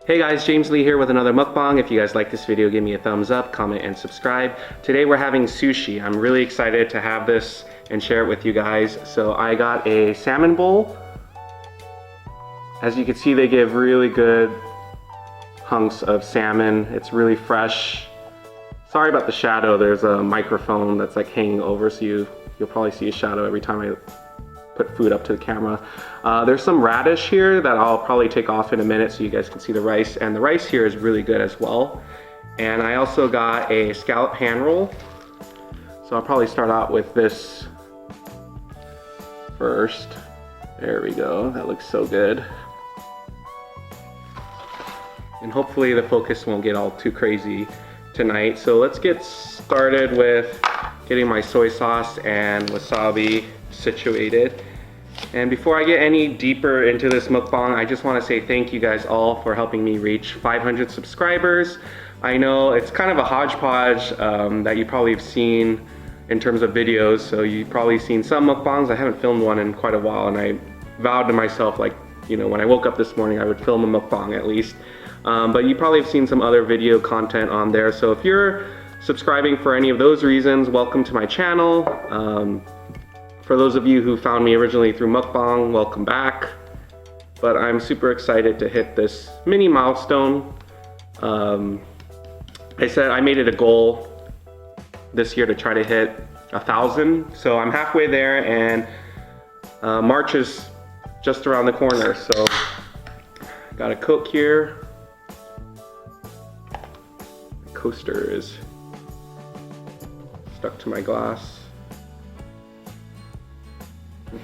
Hey guys, James Lee here with another mukbang. If you guys like this video, give me a thumbs up, comment, and subscribe. Today we're having sushi. I'm really excited to have this and share it with you guys. So I got a salmon bowl. As you can see, they give really good hunks of salmon. It's really fresh. Sorry about the shadow. There's a microphone that's like hanging over, so you'll probably see a shadow every time I put food up to the camera. There's some radish here that I'll probably take off in a minute so you guys can see the rice, and the rice here is really good as well. And I also got a scallop hand roll, so I'll probably start out with this first. There we go, that looks so good. And hopefully the focus won't get all too crazy tonight. So let's get started with getting my soy sauce and wasabi situated. And before I get any deeper into this mukbang, I just want to say thank you guys all for helping me reach 500 subscribers. I know it's kind of a hodgepodge that you probably have seen in terms of videos, so you've probably seen some mukbangs. I haven't filmed one in quite a while, and I vowed to myself, like, you know, when I woke up this morning I would film a mukbang at least. But you probably have seen some other video content on there, so if you're subscribing for any of those reasons, welcome to my channel. For those of you who found me originally through mukbang, welcome back. But I'm super excited to hit this mini milestone. I said I made it a goal this year to try to hit 1,000. So I'm halfway there, and March is just around the corner. So got a Coke here. The coaster is stuck to my glass.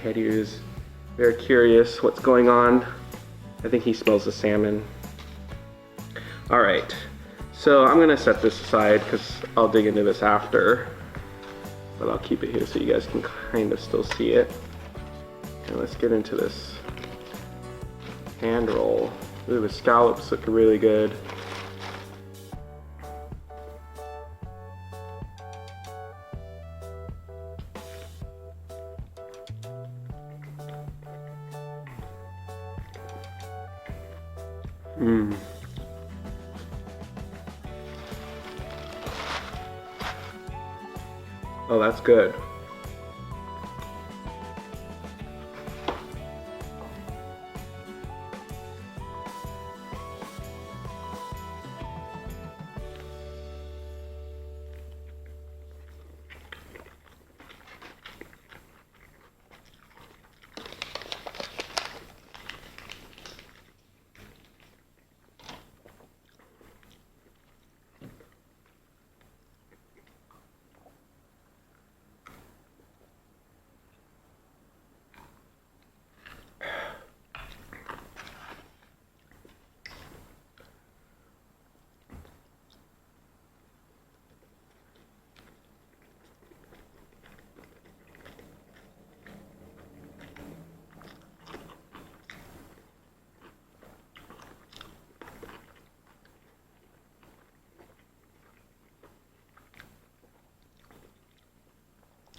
Hetty is very curious what's going on. I think he smells the salmon. All right, so I'm gonna set this aside because I'll dig into this after, but I'll keep it here so you guys can kind of still see it. And let's get into this hand roll. Ooh, the scallops look really good. Oh, that's good.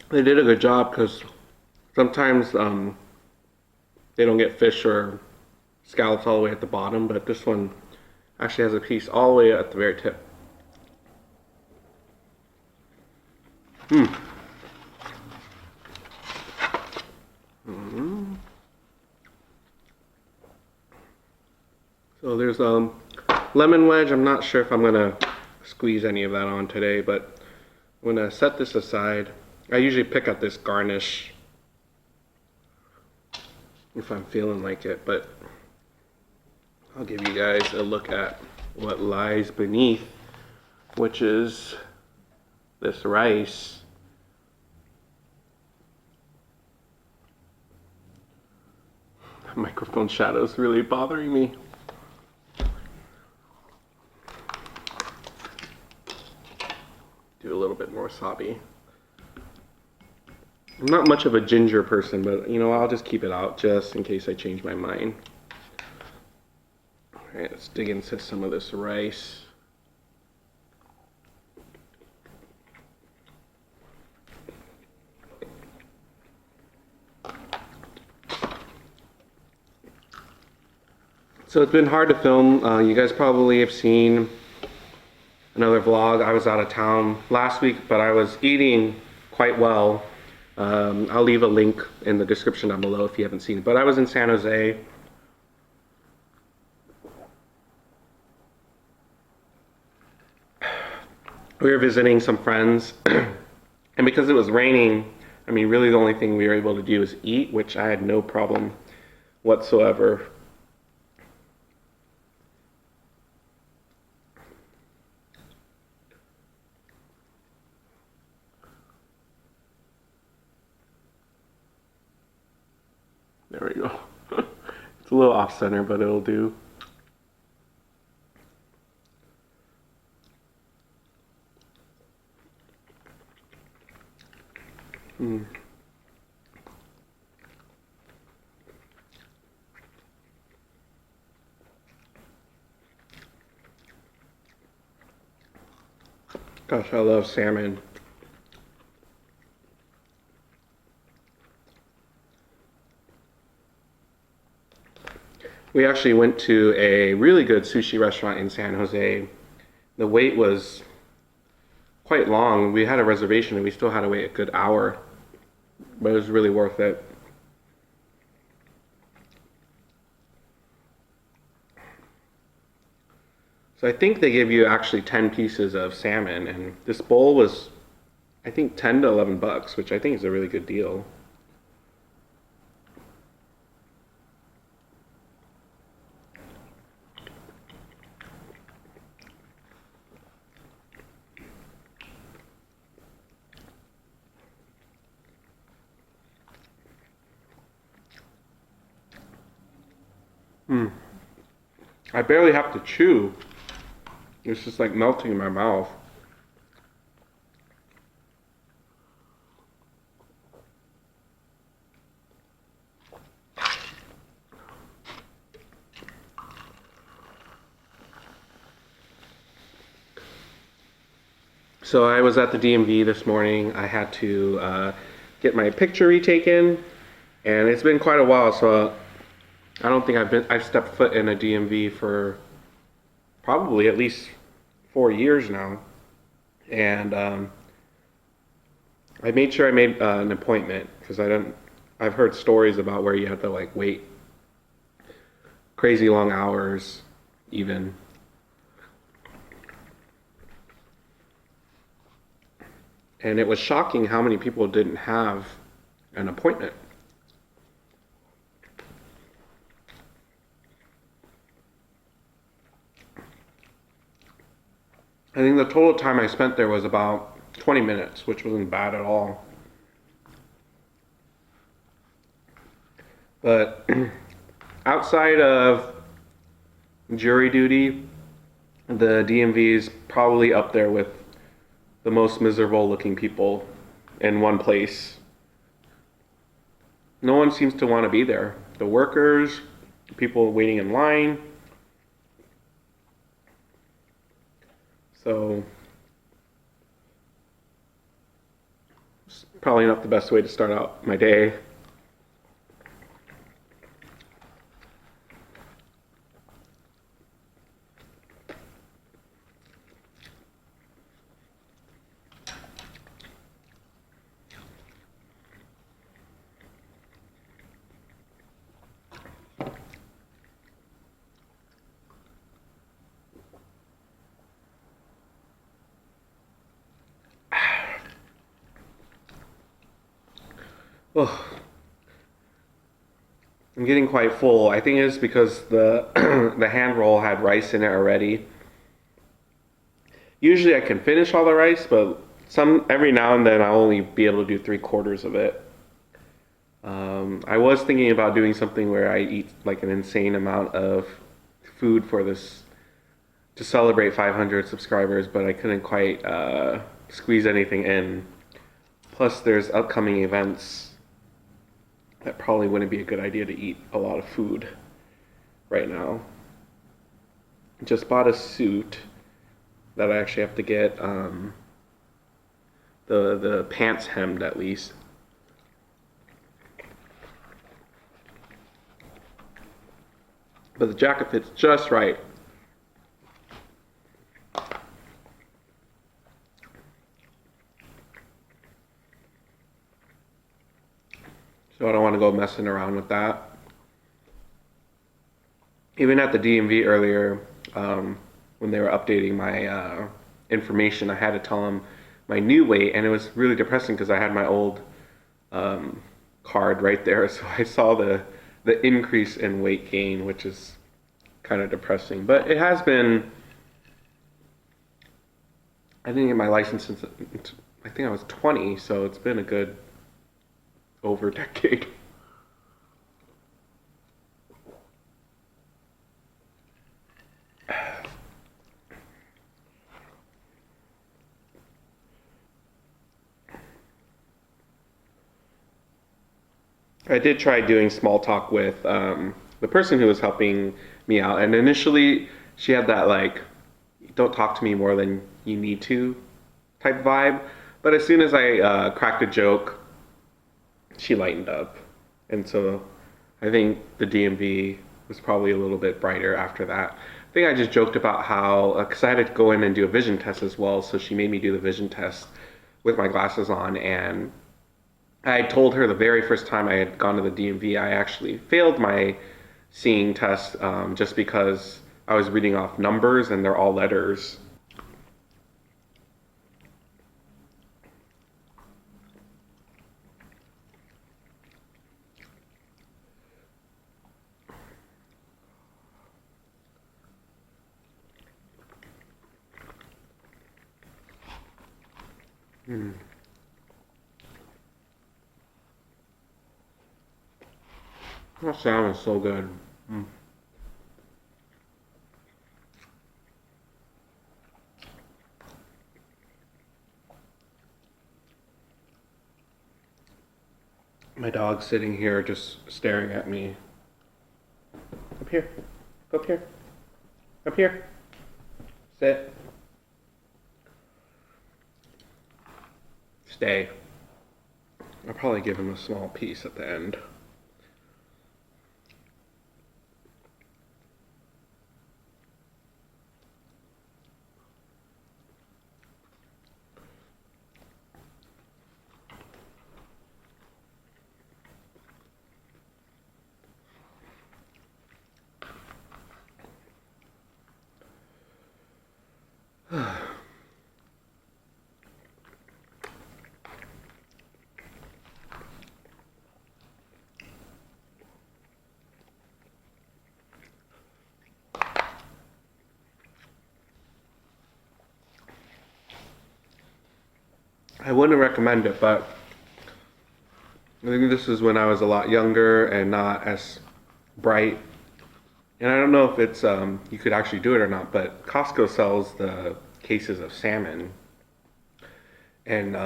They did a good job because sometimes they don't get fish or scallops all the way at the bottom, but this one actually has a piece all the way at the very tip. So there's lemon wedge. I'm not sure if I'm gonna squeeze any of that on today, but I'm gonna set this aside. I usually pick up this garnish if I'm feeling like it, but I'll give you guys a look at what lies beneath, which is this rice. The microphone shadow is really bothering me. Do a little bit more wasabi. I'm not much of a ginger person, but you know, I'll just keep it out just in case I change my mind. All right, let's dig into some of this rice. So it's been hard to film. You guys probably have seen another vlog. I was out of town last week, but I was eating quite well. I'll leave a link in the description down below if you haven't seen it. But I was in San Jose. We were visiting some friends. And because it was raining, I mean, really the only thing we were able to do is eat, which I had no problem whatsoever. There we go. It's a little off center, but it'll do. Gosh, I love salmon. We actually went to a really good sushi restaurant in San Jose. The wait was quite long. We had a reservation and we still had to wait a good hour, but it was really worth it. So I think they give you actually 10 pieces of salmon, and this bowl was, I think, 10 to 11 bucks, which I think is a really good deal. I barely have to chew. It's just like melting in my mouth. So I was at the DMV this morning. I had to get my picture retaken, and it's been quite a while, so I don't think I've stepped foot in a DMV for probably at least 4 years now. And I made sure I made an appointment because I've heard stories about where you have to like wait crazy long hours even. And it was shocking how many people didn't have an appointment. I think the total time I spent there was about 20 minutes, which wasn't bad at all. But outside of jury duty, the DMV is probably up there with the most miserable looking people in one place. No one seems to want to be there. The workers, the people waiting in line. So it's probably not the best way to start out my day. Oh, I'm getting quite full. I think it's because the the hand roll had rice in it already. Usually I can finish all the rice, but every now and then I'll only be able to do 3/4 of it. I was thinking about doing something where I eat like an insane amount of food for this to celebrate 500 subscribers, but I couldn't quite squeeze anything in. Plus, there's upcoming events that probably wouldn't be a good idea to eat a lot of food right now. Just bought a suit that I actually have to get the pants hemmed at least. but the jacket fits just right. So I don't want to go messing around with that. Even at the DMV earlier, when they were updating my information, I had to tell them my new weight, and it was really depressing because I had my old card right there, so I saw the increase in weight gain, which is kind of depressing. But it has been. I didn't get my license since I think I was 20, so it's been a good over decade. I did try doing small talk with the person who was helping me out, and initially she had that like, "Don't talk to me more than you need to" type vibe. But as soon as I cracked a joke, she lightened up, and so I think the DMV was probably a little bit brighter after that. I think I just joked about how, because I had to go in and do a vision test as well, so she made me do the vision test with my glasses on, and I told her the very first time I had gone to the DMV, I actually failed my seeing test just because I was reading off numbers and they're all letters. Mm. That salmon is so good. Mm. My dog's sitting here just staring at me. Up here. Go up here. Up here. Sit. Stay. I'll probably give him a small piece at the end. I wouldn't recommend it, but I think this is when I was a lot younger and not as bright. And I don't know if it's you could actually do it or not, but Costco sells the cases of salmon, and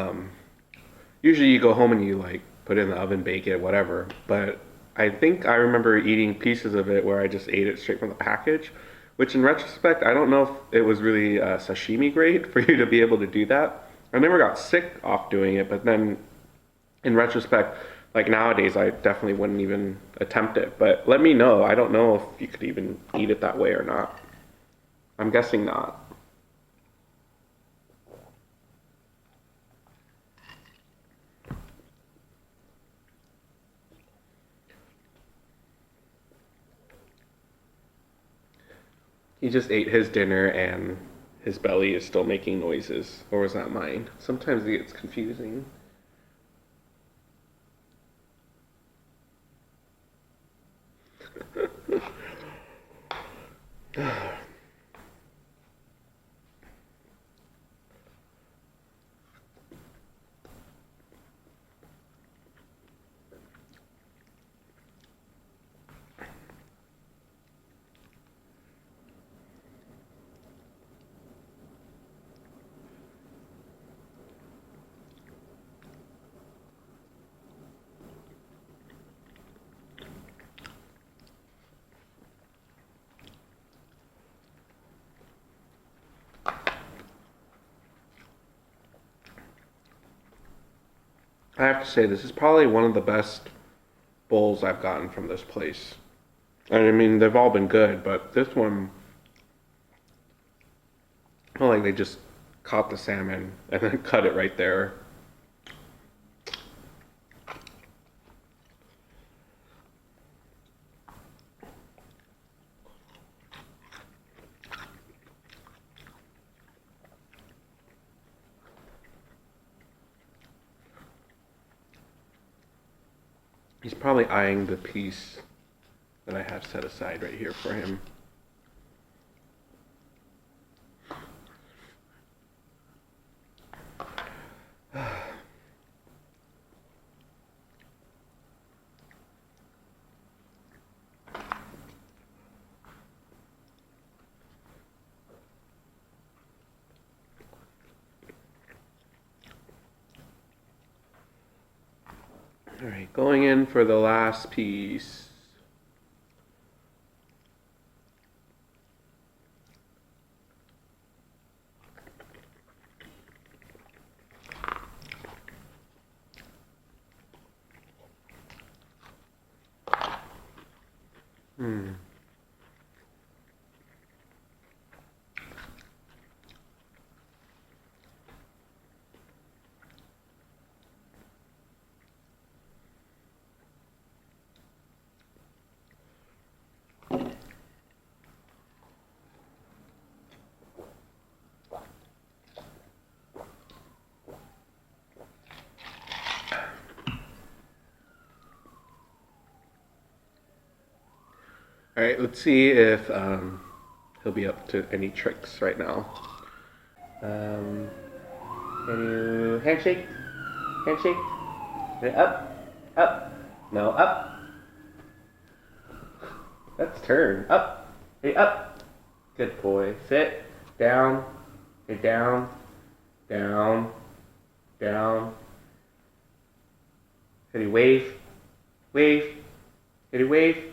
usually you go home and you like put it in the oven, bake it, whatever. But I think I remember eating pieces of it where I just ate it straight from the package, which in retrospect I don't know if it was really sashimi grade for you to be able to do that. I never got sick off doing it, but then in retrospect, like nowadays, I definitely wouldn't even attempt it. But let me know. I don't know if you could even eat it that way or not. I'm guessing not. He just ate his dinner and his belly is still making noises. Or was that mine? Sometimes it gets confusing. I have to say, this is probably one of the best bowls I've gotten from this place. And I mean, they've all been good, but this one, I feel like they just caught the salmon and then cut it right there. He's probably eyeing the piece that I have set aside right here for him. All right, going in for the last piece. All right, let's see if he'll be up to any tricks right now. Can you handshake? Handshake? Up? Up? No, up. Let's turn. Up. Hey, up. Good boy. Sit. Down. Hey, down. Down. Down. Can you wave? Wave. Can you wave?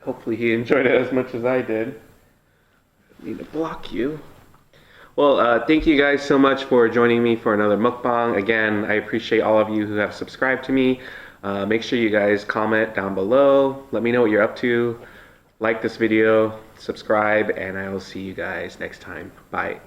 Hopefully he enjoyed it as much as I did. Need to block you. Well, thank you guys so much for joining me for another mukbang. Again, I appreciate all of you who have subscribed to me. Make sure you guys comment down below. Let me know what you're up to. Like this video, subscribe, and I will see you guys next time. Bye.